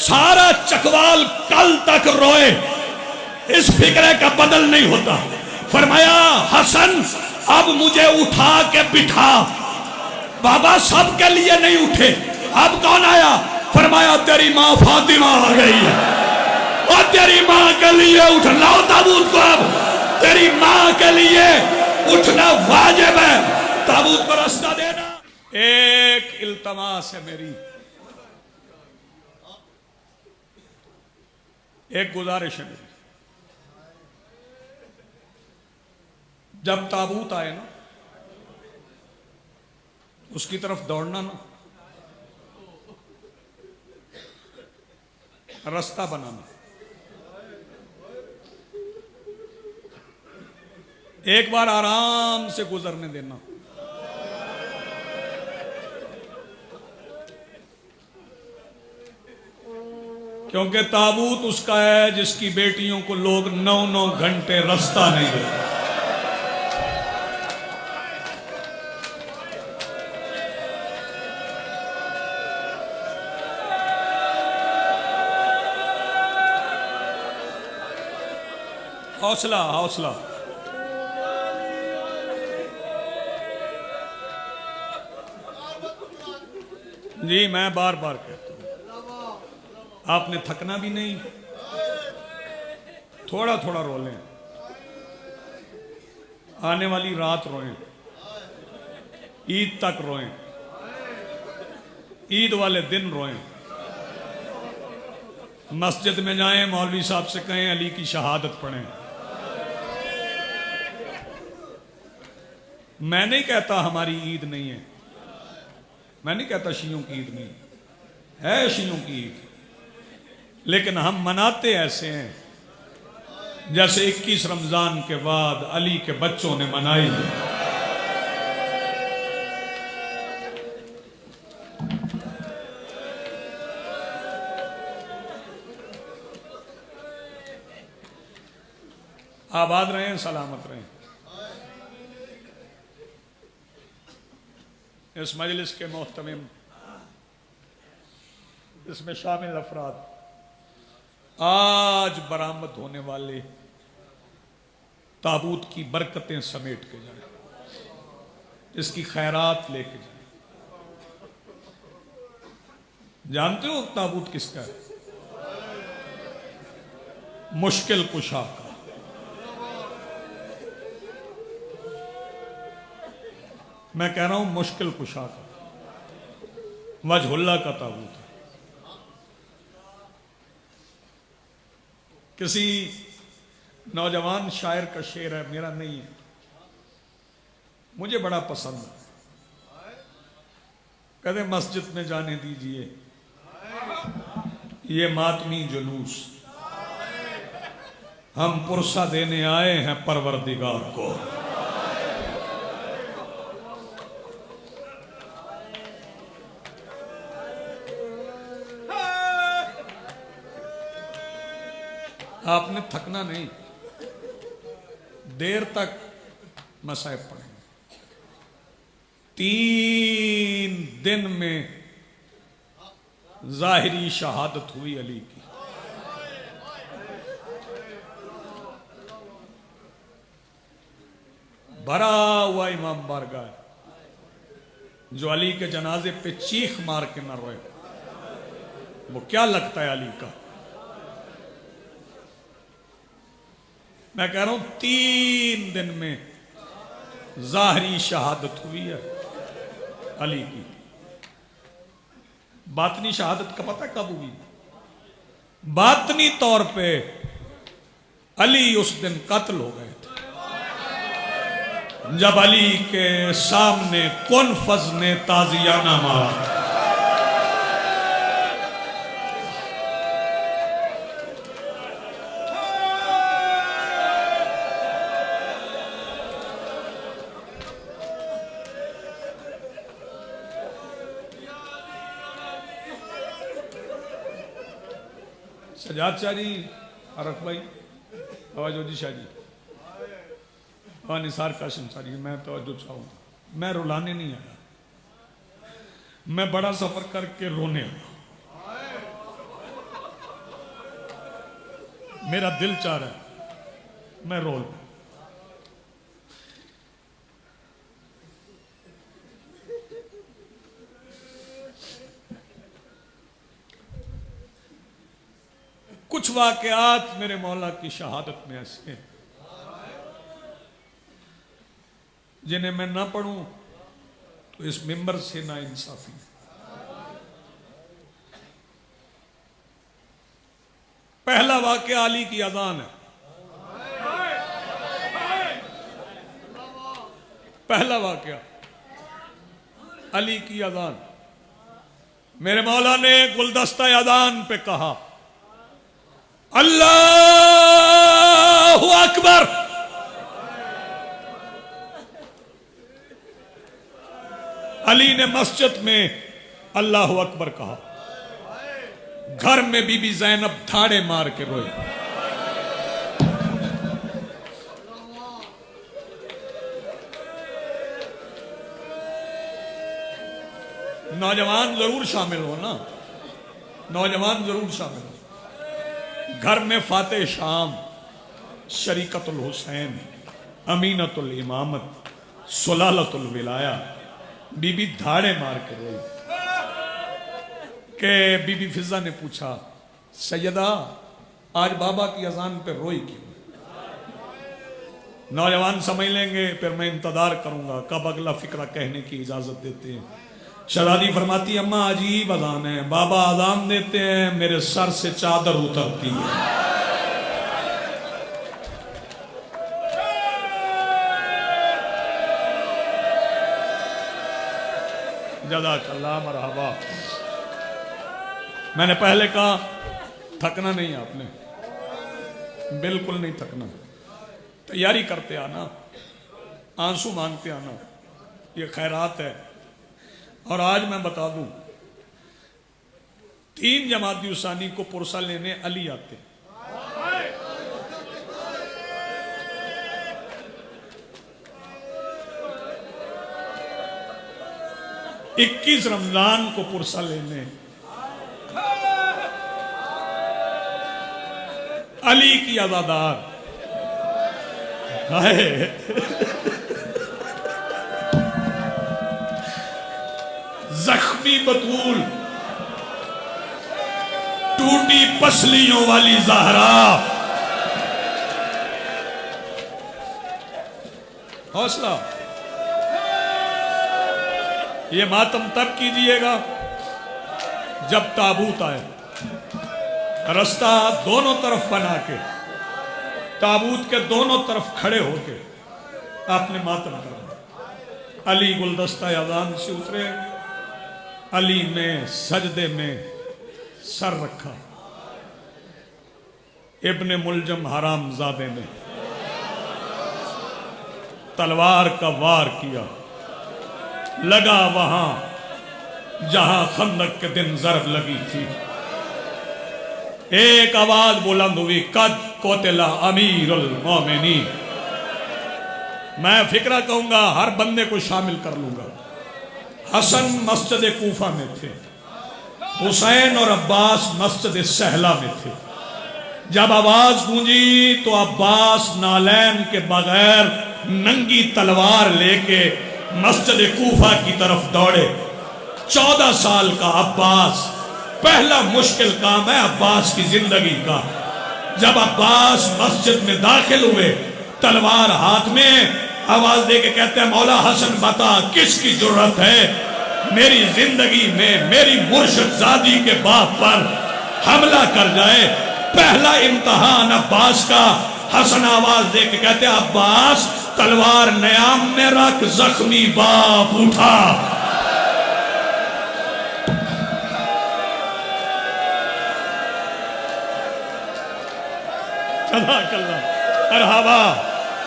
سارا چکوال کل تک روئے، اس فکرے کا بدل نہیں ہوتا۔ فرمایا حسن اب مجھے اٹھا کے بٹھا۔ بابا سب کے لیے نہیں اٹھے، اب کون آیا؟ فرمایا تیری ماں فاطمہ آ گئی ہے، اور تیری ماں کے لیے اٹھ لاؤ تابوت کو، اب تیری ماں کے لیے اٹھنا واجب ہے، تابوت کو راستہ دینا۔ ایک التماس ہے میری، ایک گزارش ہے میری، جب تابوت آئے نا اس کی طرف دوڑنا نا، راستہ بنانا۔ ایک بار آرام سے گزرنے دینا، کیونکہ تابوت اس کا ہے جس کی بیٹیوں کو لوگ 9 گھنٹے راستہ نہیں دیتے۔ حوصلہ حوصلہ، جی میں بار بار کہتا ہوں، آپ نے تھکنا بھی نہیں، تھوڑا تھوڑا رو لیں، آنے والی رات روئیں، عید تک روئیں، عید والے دن روئیں، مسجد میں جائیں مولوی صاحب سے کہیں علی کی شہادت پڑھیں۔ میں نہیں کہتا ہماری عید نہیں ہے، میں نہیں کہتا شیعوں کی عید نہیں ہے شیعوں کی عید، لیکن ہم مناتے ایسے ہیں جیسے 21 رمضان کے بعد علی کے بچوں نے منائی ہے۔ آباد رہیں، سلامت رہیں۔ اس مجلس کے محتمم، اس میں شامل افراد، آج برآمد ہونے والے تابوت کی برکتیں سمیٹ کے جائیں، اس کی خیرات لے کے جائیں۔ جانتے ہو تابوت کس کا ہے؟ مشکل کشا کا۔ میں کہہ رہا ہوں مشکل کشا کا، وجہ اللہ کا تابوت ہے۔ کسی نوجوان شاعر کا شعر ہے، میرا نہیں ہے، مجھے بڑا پسند ہے۔ کہتے مسجد میں جانے دیجئے یہ ماتمی جلوس، ہم پرسہ دینے آئے ہیں پروردگار کو۔ آپ نے تھکنا نہیں، دیر تک مصائب پڑھیں گے۔ 3 دن میں ظاہری شہادت ہوئی علی کی۔ بھرا ہوا امام بارگاہ، جو علی کے جنازے پہ چیخ مار کے نہ روئے، وہ کیا لگتا ہے علی کا؟ میں کہہ رہا ہوں 3 دن میں ظاہری شہادت ہوئی ہے علی کی۔ باطنی شہادت کا پتہ کب ہوئی؟ باطنی طور پہ علی اس دن قتل ہو گئے تھے، جب علی کے سامنے کنفذ نے تازیانہ مارا۔ سجاد شاہ جی، عرق بھائی، توجہ جی، شاہ جی اور نثار قاسم شاہ جی، میں توجہ چاہوں گا۔ میں رلانے نہیں آیا، میں بڑا سفر کر کے رونے آیا۔ میرا دل چاہ رہا ہے میں رو لوں. کچھ واقعات میرے مولا کی شہادت میں ایسے ہیں جنہیں میں نہ پڑھوں تو اس ممبر سے نا انصافی. پہلا واقعہ علی کی اذان ہے. پہلا واقعہ علی کی اذان. میرے مولا نے گلدستہ اذان پہ کہا اللہ اکبر. علی نے مسجد میں اللہ اکبر کہا. گھر میں بی بی زینب دھاڑے مار کے روئی. نوجوان ضرور شامل ہو نا, نوجوان ضرور شامل ہو. گھر میں فاتح شام, شریکت الحسین, امینت الامامت, سلالت الولایہ, بی بی دھاڑے مار کے روئی. کہ بی بی فضہ نے پوچھا سیدہ آج بابا کی اذان پہ روئی کیوں؟ نوجوان سمجھ لیں گے پھر میں انتظار کروں گا کب اگلا فکرہ کہنے کی اجازت دیتے ہیں. شہزادی فرماتی اماں عجیب اذان ہے, بابا اذان دیتے ہیں میرے سر سے چادر اترتی ہے. جزاک اللہ مرحبا. میں نے پہلے کہا تھکنا نہیں آپ نے, بالکل نہیں تھکنا. تیاری کرتے آنا, آنسو مانگتے آنا, یہ خیرات ہے. اور آج میں بتا دوں 3 جمادی الثانی کو پرسہ لینے علی آتے. 21 رمضان کو پرسہ لینے علی کی عزادار. زخمی بطول, ٹوٹی پسلیوں والی زہرا. حوصلہ. یہ ماتم تب کیجئے گا جب تابوت آئے. رستہ دونوں طرف بنا کے تابوت کے دونوں طرف کھڑے ہو کے آپ نے ماتم کرنا. علی گلدستہ اذان سے اترے. علی نے سجدے میں سر رکھا. ابن ملجم حرام زادے نے تلوار کا وار کیا. لگا وہاں جہاں خندق کے دن ضرب لگی تھی. ایک آواز بلند ہوئی قد قتل امیر المومنین. میں فکرہ کہوں گا ہر بندے کو شامل کر لوں گا. حسن مسجد کوفہ میں تھے, حسین اور عباس مسجد سہلہ میں تھے. جب آواز گونجی تو عباس نالین کے بغیر ننگی تلوار لے کے مسجد کوفہ کی طرف دوڑے. 14 سال کا عباس, پہلا مشکل کام ہے عباس کی زندگی کا. جب عباس مسجد میں داخل ہوئے تلوار ہاتھ میں, آواز دے کے کہتے ہیں مولا حسن بتا کس کی جرت ہے میری زندگی میں میری مرشد زادی کے باپ پر حملہ کر جائے. پہلا امتحان عباس کا. حسن آواز دے کے کہتے ہیں عباس تلوار نیام میں رکھ, زخمی باپ اٹھا. جزاک اللہ. مرحبا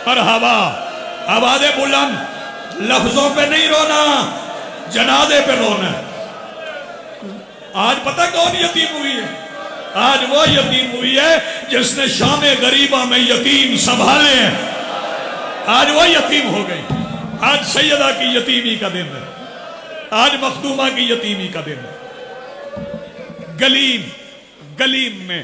مرحبا. آواز بلند, لفظوں پہ نہیں رونا, جنازے پہ رونا. آج پتہ کون یتیم ہوئی ہے؟ آج وہ یتیم ہوئی ہے جس نے شام غریبہ میں یتیم سنبھالے ہیں. آج وہ یتیم ہو گئی. آج سیدہ کی یتیمی کا دن ہے, آج مخدومہ کی یتیمی کا دن ہے. گلیم میں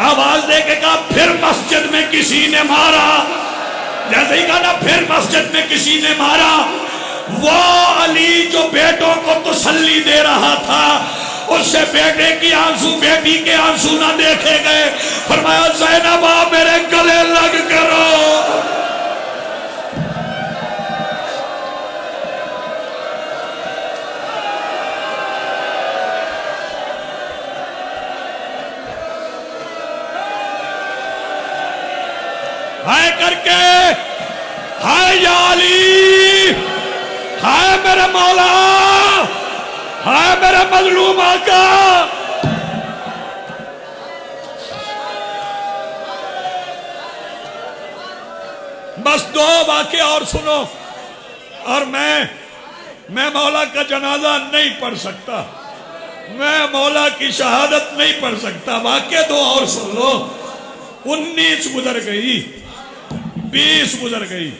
آواز دے کے کہا پھر مسجد میں کسی نے مارا. جیسے ہی کہا نا پھر مسجد میں کسی نے مارا، وہ علی جو بیٹوں کو تسلی دے رہا تھا اس سے بیٹے کی آنسو بیٹی کے آنسو نہ دیکھے گئے. فرمایا زینب آپ میرے گلے لگ کرو. ہائے کر کے ہائے یا علی، ہائے میرے مولا، ہائے میرے مظلوم آقا. بس دو واقعے اور سنو اور میں مولا کا جنازہ نہیں پڑھ سکتا، میں مولا کی شہادت نہیں پڑھ سکتا. واقعے دو اور سن لو. 19 گزر گئی، 20 گزر گئی.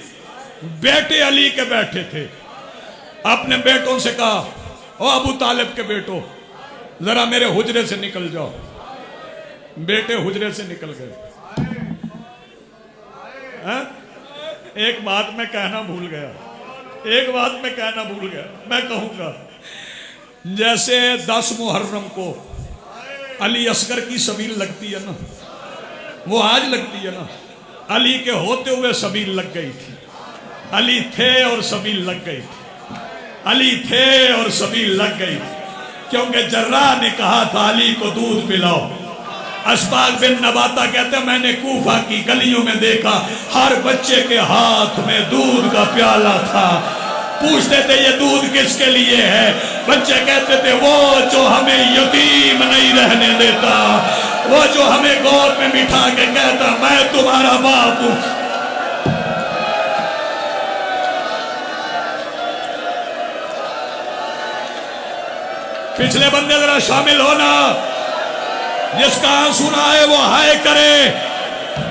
بیٹے علی کے بیٹھے تھے، اپنے بیٹوں سے کہا او ابو طالب کے بیٹو ذرا میرے حجرے سے نکل جاؤ. بیٹے حجرے سے نکل گئے. ایک بات میں کہنا بھول گیا، میں کہوں گا جیسے 10 محرم کو علی اصغر کی سبیل لگتی ہے نا، وہ آج لگتی ہے نا، علی کے ہوتے ہوئے سبیل لگ گئی تھی. علی تھے اور سبیل لگ گئی تھی، علی تھے اور سبیل لگ گئی تھی. کیونکہ جراح نے کہا تھا علی کو دودھ پلاؤ. اسباغ بن نباتہ کہتے ہیں میں نے کوفہ کی گلیوں میں دیکھا ہر بچے کے ہاتھ میں دودھ کا پیالہ تھا. پوچھتے تھے یہ دودھ کس کے لیے ہے؟ بچے کہتے تھے وہ جو ہمیں یتیم نہیں رہنے دیتا، وہ جو ہمیں گود میں بٹھا کے کہتا میں تمہارا باپ ہوں. پچھلے بندے ذرا شامل ہونا. جس کا آنسو نہ آئے وہ ہائے کرے.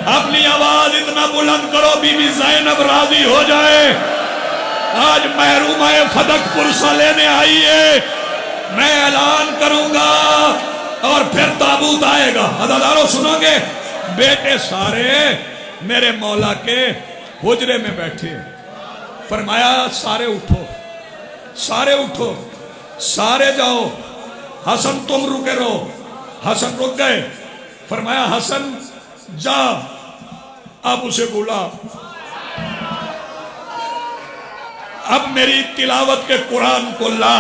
اپنی آواز اتنا بلند کرو بی بی زینب راضی ہو جائے. آج محرومہ فدق پرسہ لینے آئی ہے. میں اعلان کروں گا اور پھر تابوت آئے گا. عزادارو سنو گے؟ بیٹے سارے میرے مولا کے حجرے میں بیٹھے. فرمایا سارے اٹھو، سارے اٹھو، سارے جاؤ. حسن تم رکے رہو. حسن رک گئے. فرمایا حسن جا. اب اسے بولا اب میری تلاوت کے قرآن کو لا.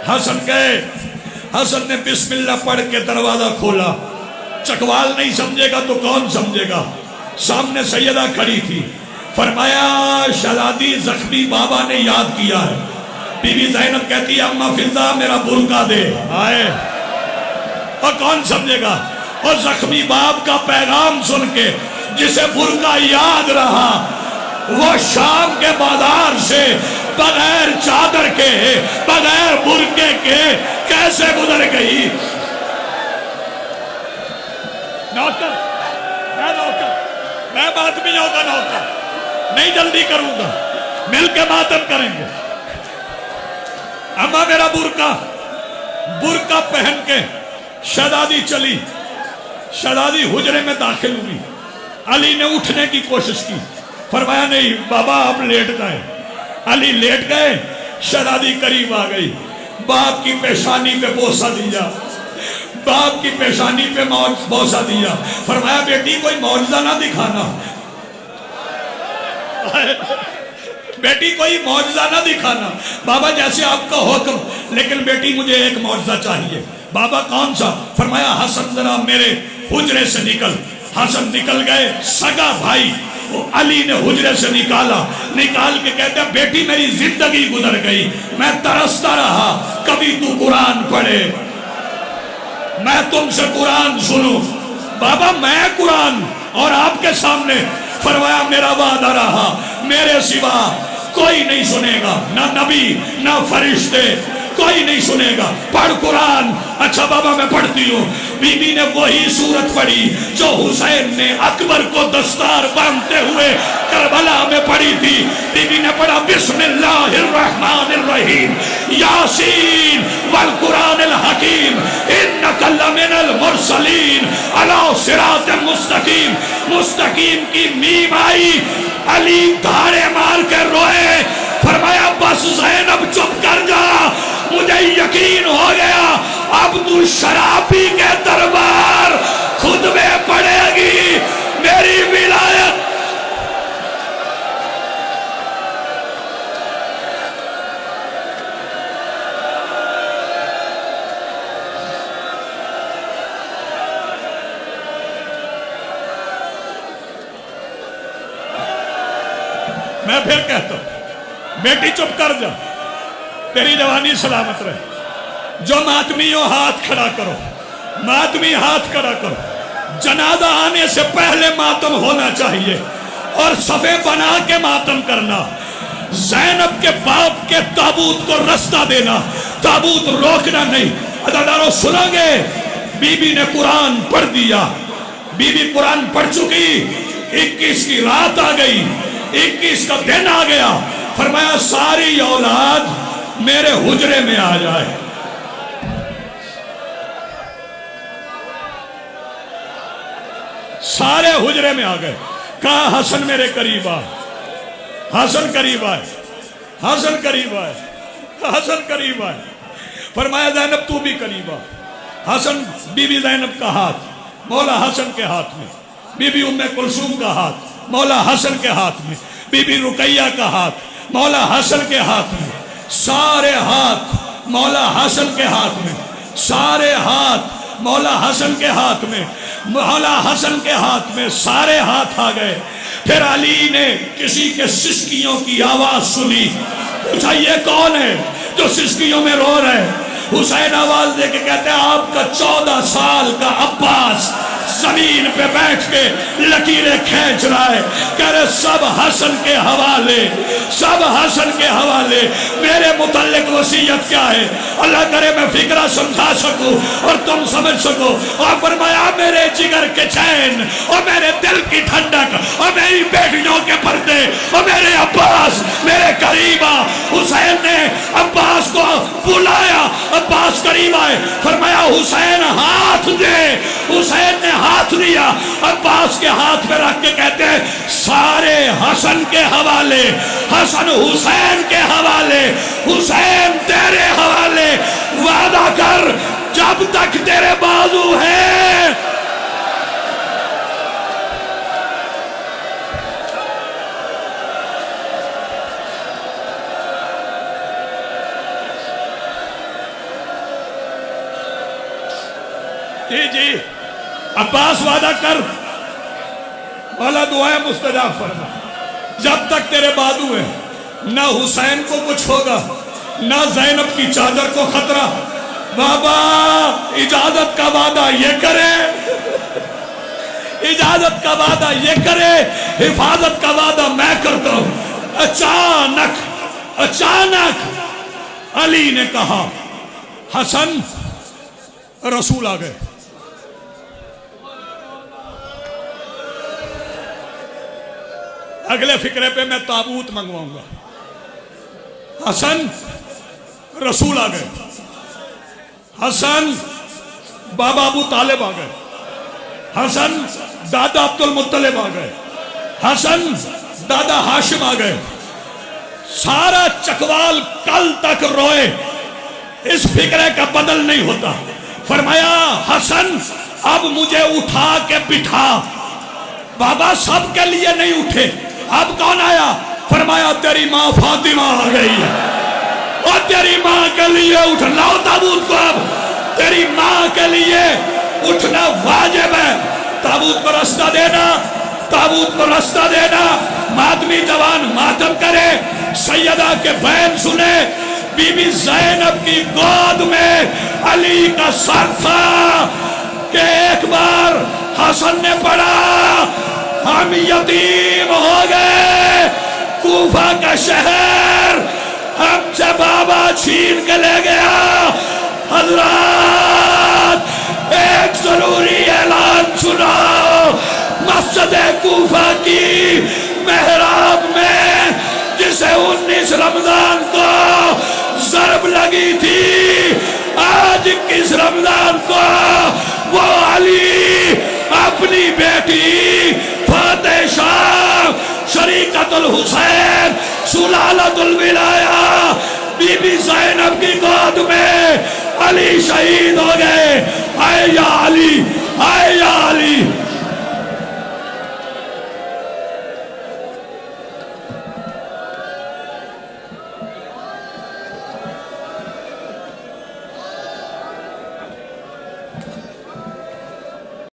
حسن گئے. حسن نے بسم اللہ پڑھ کے دروازہ کھولا. چکوال نہیں سمجھے گا تو کون سمجھے گا؟ سامنے سیدہ کھڑی تھی. فرمایا شہزادی زخمی بابا نے یاد کیا ہے. بی بی زینب کہتی ہے اماں فضا میرا برقع دے. آئے اور کون سمجھے گا؟ اور زخمی باپ کا پیغام سن کے جسے برقع یاد رہا وہ شام کے بازار سے بغیر چادر کے بغیر برقعے کے کیسے گزر گئی؟ نوکر میں ماتمیوں کا نوکر نہیں، جلدی کروں گا، مل کے ماتم کریں گے. اما میرا برقع پہن کے شہزادی چلی. شہزادی حجرے میں داخل ہوئی. علی نے اٹھنے کی کوشش کی. فرمایا نہیں بابا آپ لیٹ گئے. علی لیٹ گئے. شہزادی قریب آ گئی. باپ کی پیشانی پہ بوسہ دیا. باپ کی پیشانی پہ بوسہ دیا. فرمایا بیٹی کوئی معجزہ نہ دکھانا. بیٹی کوئی معجزہ نہ دکھانا. بابا جیسے آپ کا حکم، لیکن بیٹی مجھے ایک معجزہ چاہیے. بابا کون سا؟ فرمایا حسن ذرا میرے حجرے سے نکل. حسن نکل گئے. سگا بھائی علی نے حجرے سے نکال کے کہتے ہیں بیٹی میری زندگی گزر گئی، میں ترستا رہا کبھی تو قرآن پڑھے، میں تم سے قرآن سنوں. بابا میں قرآن اور آپ کے سامنے. فرمایا میرا وعدہ رہا میرے سوا کوئی نہیں سنے گا، نہ نبی نہ فرشتے، کوئی نہیں سنے گا. پڑھ قرآن. اچھا بابا میں پڑھتی ہوں. بی بی نے وہی سورت پڑھی جو حسین نے اکبر کو دستار باندھتے ہوئے کربلا میں پڑھی تھی. بی بی نے پڑھا بسم اللہ الرحمن الرحیم یاسین والقرآن الحکیم انک لمن المرسلین علی صراط مستقیم، مستقیم کی میم آئی، علی دھاڑے مار کے روئے، فرمایا بس زینب چپ کر جا، مجھے یقین ہو گیا اب تو شرابی کے دربار خطبے پڑے گی، میری ولایت۔ میں پھر کہتا ہوں بیٹی چپ کر جا، تیری جوانی سلامت رہے، جو ماتمی ہو ہاتھ کھڑا کرو، ماتمی ہاتھ کھڑا کرو، جنازہ آنے سے پہلے ماتم ہونا چاہیے اور صفے بنا کے ماتم کرنا، زینب کے باپ کے تابوت کو رستہ دینا، تابوت روکنا نہیں۔ عزیزانو سنو گے، بی بی نے قرآن پڑھ دیا، بی بی قرآن پڑھ چکی، 21 کی رات آ گئی، 21 کا دن آ گیا، فرمایا ساری اولاد میرے حجرے میں آ جائے۔ سارے حجرے میں آ گئے، کہا حسن میرے قریب آ، حسن قریب آئے، حسن قریب آئے، حسن قریب آئے، فرمایا زینب تو بھی قریب آ۔ حسن، بی بی زینب کا ہاتھ مولا حسن کے ہاتھ میں، بی بی ام کلثوم کا ہاتھ مولا حسن کے ہاتھ میں، بی بی رقیہ کا ہاتھ مولا حسن کے ہاتھ میں، سارے ہاتھ مولا حسن کے ہاتھ میں، سارے ہاتھ مولا حسن کے ہاتھ میں، مولا حسن کے ہاتھ میں، سارے ہاتھ آ گئے۔ پھر علی نے کسی کے سسکیوں کی آواز سنی، پوچھا یہ کون ہے جو سسکیوں میں رو رہے؟ حسین آواز دے کے کہتے ہیں آپ کا 14 سال کا عباس زمین پہ بیٹھ کے لکیریں کھینچ رہا ہے، کہہ رہے سب حسن کے حوالے، سب حسن کے حوالے۔ میرے متعلق وصیت کیا ہے؟ اللہ کرے میں فکرہ سمجھا سکوں اور تم سمجھ سکو۔ اور فرمایا میرے جگر کے چین اور میرے دل کی ٹھنڈک اور میری بیٹیوں کے پردے اور میرے عباس میرے قریب آ۔ حسین نے عباس کو بلایا، عباس قریب آئے، فرمایا حسین ہاتھ دے۔ حسین نے ہاتھ دیا، عباس کے ہاتھ پہ رکھ کے کہتے ہیں سارے حسن کے حوالے، حسن حسین کے حوالے، حسین تیرے حوالے، وعدہ کر جب تک تیرے بازو ہے جی عباس وعدہ کر، مولا دعائیں مستجاب فرما، جب تک تیرے بازو ہے نہ حسین کو کچھ ہوگا نہ زینب کی چادر کو خطرہ۔ بابا اجازت کا وعدہ یہ کرے، اجازت کا وعدہ یہ کرے، حفاظت کا وعدہ میں کرتا ہوں۔ اچانک علی نے کہا حسن رسول آ گئے۔ اگلے فکرے پہ میں تابوت منگواؤں گا۔ حسن رسول آ گئے، حسن بابا ابو طالب آ گئے، حسن دادا عبد المطلب آ گئے، حسن دادا ہاشم آ گئے۔ سارا چکوال کل تک روئے، اس فکرے کا بدل نہیں ہوتا۔ فرمایا حسن اب مجھے اٹھا کے بٹھا۔ بابا سب کے لیے نہیں اٹھے، اب کون آیا؟ فرمایا تیری ماں فاطمہ آ گئی ہے اور تیری ماں کے لیے اٹھ لاؤ تابوت کو، اب تیری ماں کے لیے اٹھنا واجب ہے۔ تابوت کو رستہ دینا، تابوت کو رستہ دینا۔ ماتمی جوان ماتم کرے، سیدہ کے بین سنے، بی بی زینب کی گود میں علی کا سر تھا کہ ایک بار حسن نے پڑھا ہم یتیم ہو گئے، کوفہ کا شہر ہم سے بابا چھین کے لے گیا۔ حضرات ایک ضروری اعلان سناؤ، مسجد کوفہ کی محراب میں جسے 19 رمضان کو ضرب لگی تھی، آج 21 رمضان کو وہ علی اپنی بیٹی فاتح شاہ شریکت الحسین سلالت الولایہ بی بی زینب کی گود میں علی شہید ہو گئے. اے یا علی